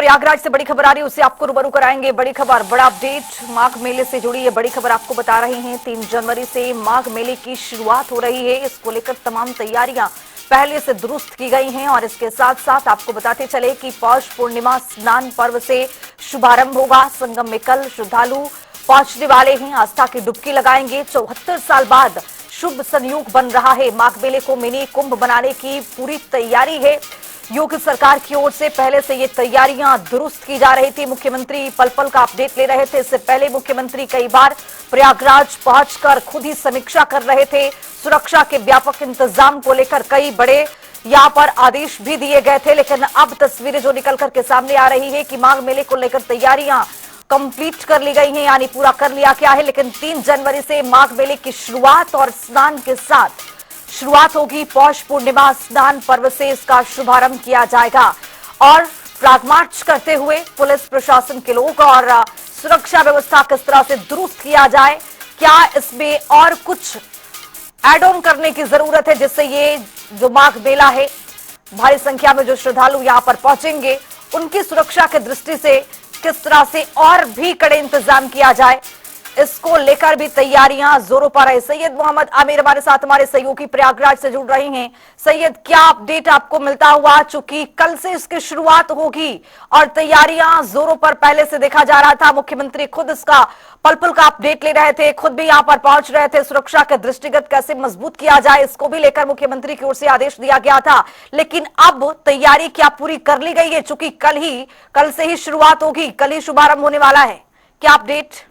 प्रयागराज से बड़ी खबर आ रही है, उससे आपको रूबरू कराएंगे। बड़ी खबर, बड़ा अपडेट माघ मेले से जुड़ी ये बड़ी खबर आपको बता रहे हैं। 3 जनवरी से माघ मेले की शुरुआत हो रही है। इसको लेकर तमाम तैयारियां पहले से दुरुस्त की गई हैं और इसके साथ साथ आपको बताते चले कि पौष पूर्णिमा स्नान पर्व से शुभारंभ होगा। संगम में कल श्रद्धालु पहुंचने वाले हैं, आस्था की डुबकी लगाएंगे। 74 साल बाद शुभ संयोग बन रहा है। माघ मेले को मिनी कुंभ बनाने की पूरी तैयारी है। योगी सरकार की ओर से पहले से ये तैयारियां दुरुस्त की जा रही थी। मुख्यमंत्री पल पल का अपडेट ले रहे थे। इससे पहले मुख्यमंत्री कई बार प्रयागराज पहुंचकर खुद ही समीक्षा कर रहे थे। सुरक्षा के व्यापक इंतजाम को लेकर कई बड़े यहां पर आदेश भी दिए गए थे, लेकिन अब तस्वीरें जो निकल करके सामने आ रही है कि माघ मेले को लेकर तैयारियां कंप्लीट कर ली गई हैं, यानी पूरा कर लिया गया है। लेकिन 3 जनवरी से माघ मेले की शुरुआत और स्नान के साथ शुरुआत होगी। पौष पूर्णिमा स्नान पर्व से इसका शुभारंभ किया जाएगा और फ्लैग मार्च करते हुए पुलिस प्रशासन के लोग और सुरक्षा व्यवस्था किस तरह से दुरुस्त किया जाए, क्या इसमें और कुछ एड ऑन करने की जरूरत है जिससे ये जो माघ मेला है, भारी संख्या में जो श्रद्धालु यहां पर पहुंचेंगे उनकी सुरक्षा की दृष्टि से किस तरह से और भी कड़े इंतजाम किया जाए, इसको लेकर भी तैयारियां जोरों पर है। सैयद मोहम्मद आमिर हमारे साथ, हमारे सहयोगी प्रयागराज से जुड़ रहे हैं। सैयद, क्या अपडेट आपको मिलता हुआ, चूंकि कल से इसकी शुरुआत होगी और तैयारियां जोरों पर पहले से देखा जा रहा था। मुख्यमंत्री खुद इसका पल पल का अपडेट ले रहे थे, खुद भी यहां पर पहुंच रहे थे। सुरक्षा के दृष्टिगत कैसे मजबूत किया जाए, इसको भी लेकर मुख्यमंत्री की ओर से आदेश दिया गया था। लेकिन अब तैयारी क्या पूरी कर ली गई है, चूंकि कल से ही शुरुआत होगी, कल ही शुभारंभ होने वाला है, क्या अपडेट?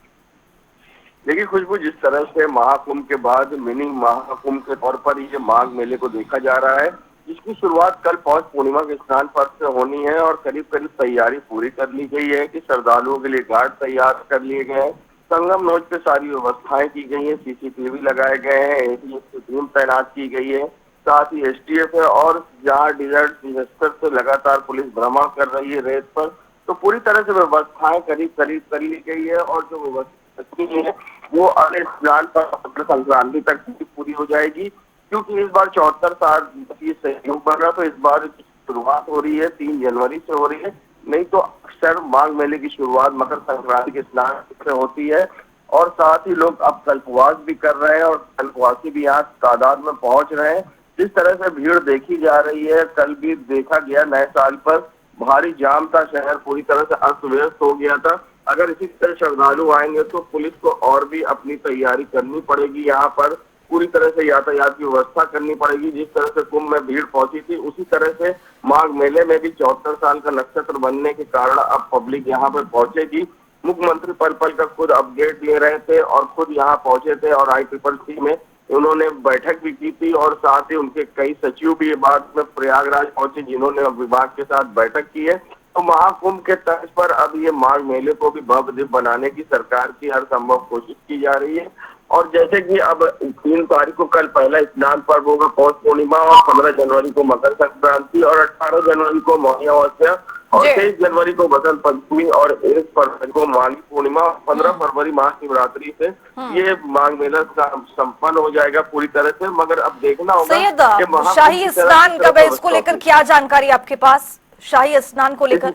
देखिए खुशबू, जिस तरह से महाकुंभ के बाद मिनी महाकुंभ के तौर पर ये माघ मेले को देखा जा रहा है, जिसकी शुरुआत कल पौष पूर्णिमा के स्नान पर्व से होनी है और करीब करीब तैयारी पूरी कर ली गई है कि श्रद्धालुओं के लिए घाट तैयार कर लिए गए हैं। संगम नोच पे सारी व्यवस्थाएं की गई है, सीसीटीवी लगाए गए हैं, एटीएस की टीम तैनात की गई है, साथ ही एसटीएफ है और जहाँ डिजास्टर से लगातार पुलिस भ्रमण कर रही है रेत पर, तो पूरी तरह से व्यवस्थाएं करीब करीब कर ली गई है और जो व्यवस्था है वो अगले स्नान पर मकर संक्रांति तक पूरी हो जाएगी। क्योंकि इस बार 74 साल ये सहयोग बन रहा, तो इस बार शुरुआत हो रही है 3 जनवरी से हो रही है। नहीं तो अक्सर माघ मेले की शुरुआत मकर संक्रांति के स्नान से होती है और साथ ही लोग अब कल्पवास भी कर रहे हैं और कल्पवासी भी यहाँ तादाद में पहुंच रहे हैं। जिस तरह से भीड़ देखी जा रही है, कल भी देखा गया, नए साल पर भारी जाम था, शहर पूरी तरह से अस्त व्यस्त हो गया था। अगर इसी तरह श्रद्धालु आएंगे तो पुलिस को और भी अपनी तैयारी करनी पड़ेगी। यहाँ पर पूरी तरह से यातायात की व्यवस्था करनी पड़ेगी। जिस तरह से कुंभ में भीड़ पहुंची थी, उसी तरह से माघ मेले में भी 74 साल का नक्षत्र बनने के कारण अब पब्लिक यहाँ पर पहुंचेगी। मुख्यमंत्री पल पल का खुद अपडेट ले रहे थे और खुद यहाँ पहुंचे थे और ICCC में उन्होंने बैठक भी की थी और साथ ही उनके कई सचिव भी बाद में प्रयागराज पहुंचे जिन्होंने विभाग के साथ बैठक की है। तो महाकुंभ के तर्ज पर अब ये माघ मेले को भी भव्य दिव्य बनाने की सरकार की हर संभव कोशिश की जा रही है। और जैसे कि अब 3 तारीख को कल पहला स्नान पर्व होगा पौष पूर्णिमा और 15 जनवरी को मकर संक्रांति और 18 जनवरी को मौनी अमावस्या और 23 जनवरी को बसंत पंचमी और 1 फरवरी को माघी पूर्णिमा और 15 फरवरी महाशिवरात्रि से ये माघ मेला संपन्न हो जाएगा पूरी तरह से। मगर अब देखना होगा कि शाही स्नान कब है, इसको लेकर क्या जानकारी आपके पास? शाही स्नान को लेकर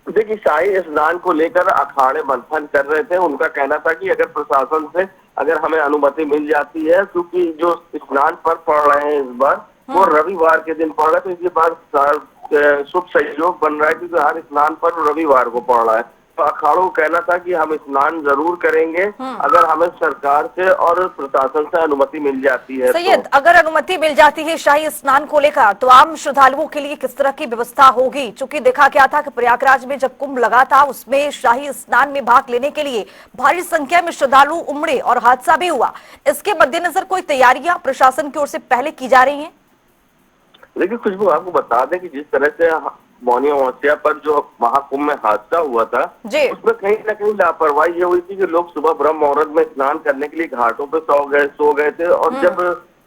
देखिए, शाही स्नान को लेकर अखाड़े मंथन कर रहे थे। उनका कहना था कि अगर प्रशासन से अगर हमें अनुमति मिल जाती है, क्योंकि जो स्नान पर पड़ रहे हैं इस बार वो रविवार के दिन पड़ रहा है, तो इसके बाद शुभ सहयोग बन रहा है क्योंकि हर स्नान पर रविवार को पड़ रहा है। तो अखाड़ों को कहना था कि हम स्नान जरूर करेंगे अगर हमें सरकार से और प्रशासन से अनुमति मिल जाती है। सैयद, अगर अनुमति मिल जाती है शाही स्नान को लेकर तो आम श्रद्धालुओं के लिए किस तरह की व्यवस्था होगी? चूंकि देखा गया था कि प्रयागराज में जब कुंभ लगा था उसमें शाही स्नान में भाग लेने के लिए भारी संख्या में श्रद्धालु उमड़े और हादसा भी हुआ। इसके मद्देनजर कोई तैयारियां प्रशासन की ओर से पहले की जा रही है? लेकिन खुशबू, आपको बता दें कि जिस तरह से मौनी अमावस्या पर जो महाकुंभ में हादसा हुआ था उसमें कहीं ना कहीं लापरवाही ये हुई थी कि लोग सुबह ब्रह्म मुहूर्त में स्नान करने के लिए घाटों पे सो गए थे और जब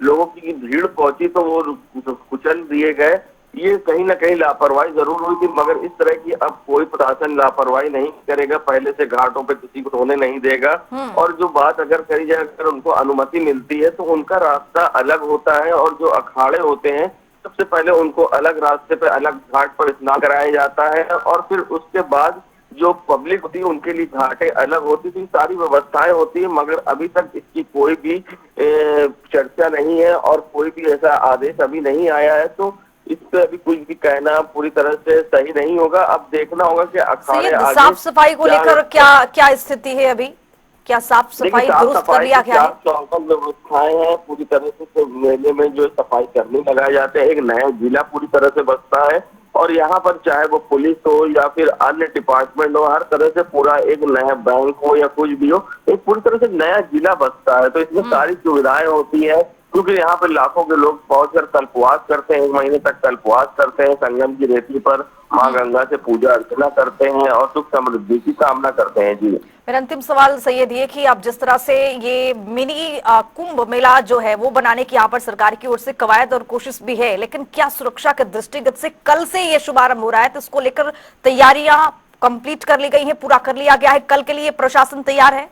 लोगों की भीड़ पहुंची तो वो कुचल दिए गए। ये कहीं ना कहीं लापरवाही जरूर हुई थी, मगर इस तरह की अब कोई प्रशासन लापरवाही नहीं करेगा, पहले से घाटों पे किसी को होने नहीं देगा। और जो बात अगर करी जाए, अगर उनको अनुमति मिलती है तो उनका रास्ता अलग होता है और जो अखाड़े होते हैं सबसे पहले उनको अलग रास्ते पे, अलग घाट पर स्नान कराया जाता है और फिर उसके बाद जो पब्लिक होती है उनके लिए घाटें अलग होती थी, सारी व्यवस्थाएं होती है, मगर अभी तक इसकी कोई भी चर्चा नहीं है और कोई भी ऐसा आदेश अभी नहीं आया है। तो इस पे अभी कुछ भी कहना पूरी तरह से सही नहीं होगा। अब देखना होगा कि अखाड़े सैयद, आगे साफ सफाई को लेकर क्या क्या स्थिति है अभी? क्या साफ देखिए, सफाई साफ दुरुस्त कर सफाई लिया की गया है? चौकस व्यवस्थाएं हैं पूरी तरह से। तो मेले में जो सफाई कर्मी लगाए जाते हैं, एक नया जिला पूरी तरह से बसता है और यहाँ पर चाहे वो पुलिस हो या फिर अन्य डिपार्टमेंट हो, हर तरह से पूरा एक नया बैंक हो या कुछ भी हो, एक पूरी तरह से नया जिला बसता है। तो इसमें सारी सुविधाएं होती है, क्योंकि यहाँ पे लाखों के लोग पहुंचकर कल्पवास करते हैं, 1 महीने तक कल्पवास करते हैं, संगम की रेती पर माँ गंगा से पूजा अर्चना करते हैं और सुख समृद्धि की कामना करते हैं। जी, मेरा अंतिम सवाल सैयद ये कि अब जिस तरह से ये मिनी कुंभ मेला जो है वो बनाने की यहाँ पर सरकार की ओर से कवायद और कोशिश भी है, लेकिन क्या सुरक्षा के दृष्टिगत से कल से ये शुभारंभ हो रहा है तो इसको लेकर तैयारियां कंप्लीट कर ली गई हैं, पूरा कर लिया गया है, कल के लिए प्रशासन तैयार है?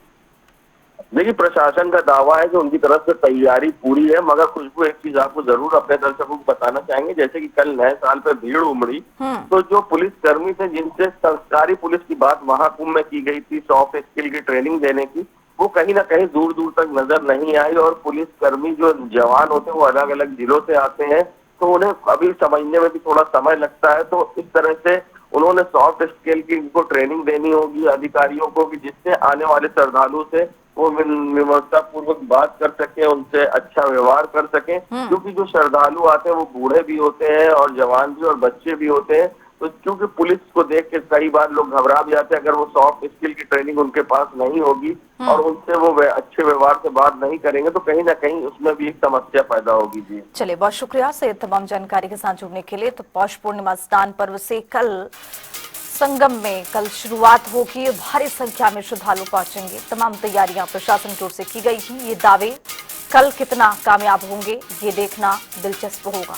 देखिए, प्रशासन का दावा है कि उनकी तरफ से तैयारी पूरी है, मगर खुशबू एक चीज आपको जरूर अपने दर्शकों को बताना चाहेंगे। जैसे कि कल नए साल पे भीड़ उमड़ी, तो जो पुलिस कर्मी थे जिनसे संस्कारी पुलिस की बात महाकुंभ में की गई थी, सॉफ्ट स्किल की ट्रेनिंग देने की, वो कहीं ना कहीं दूर दूर तक नजर नहीं आई। और पुलिस कर्मी जो जवान होते हैं वो अलग अलग जिलों से आते हैं, तो उन्हें अभी समझने में भी थोड़ा समय लगता है। तो इस तरह से उन्होंने सॉफ्ट स्किल की इनको ट्रेनिंग देनी होगी अधिकारियों को, कि जिससे आने वाले श्रद्धालु से वो विनम्रता पूर्वक बात कर सके, उनसे अच्छा व्यवहार कर सके, क्योंकि जो श्रद्धालु आते हैं वो बूढ़े भी होते हैं और जवान भी और बच्चे भी होते हैं। तो क्योंकि पुलिस को देख के कई बार लोग घबरा भी जाते हैं, अगर वो सॉफ्ट स्किल की ट्रेनिंग उनके पास नहीं होगी और उनसे वो अच्छे व्यवहार से बात नहीं करेंगे, तो कहीं ना कहीं उसमें भी एक समस्या पैदा होगी। जी, चलिए, बहुत शुक्रिया सैयद तमाम जानकारी के साथ जुड़ने के लिए। तो पौष पूर्णिमा स्नान पर्व से कल संगम में कल शुरुआत होगी, भारी संख्या में श्रद्धालु पहुंचेंगे, तमाम तैयारियां प्रशासन की ओर से की गई हैं। ये दावे कल कितना कामयाब होंगे ये देखना दिलचस्प होगा।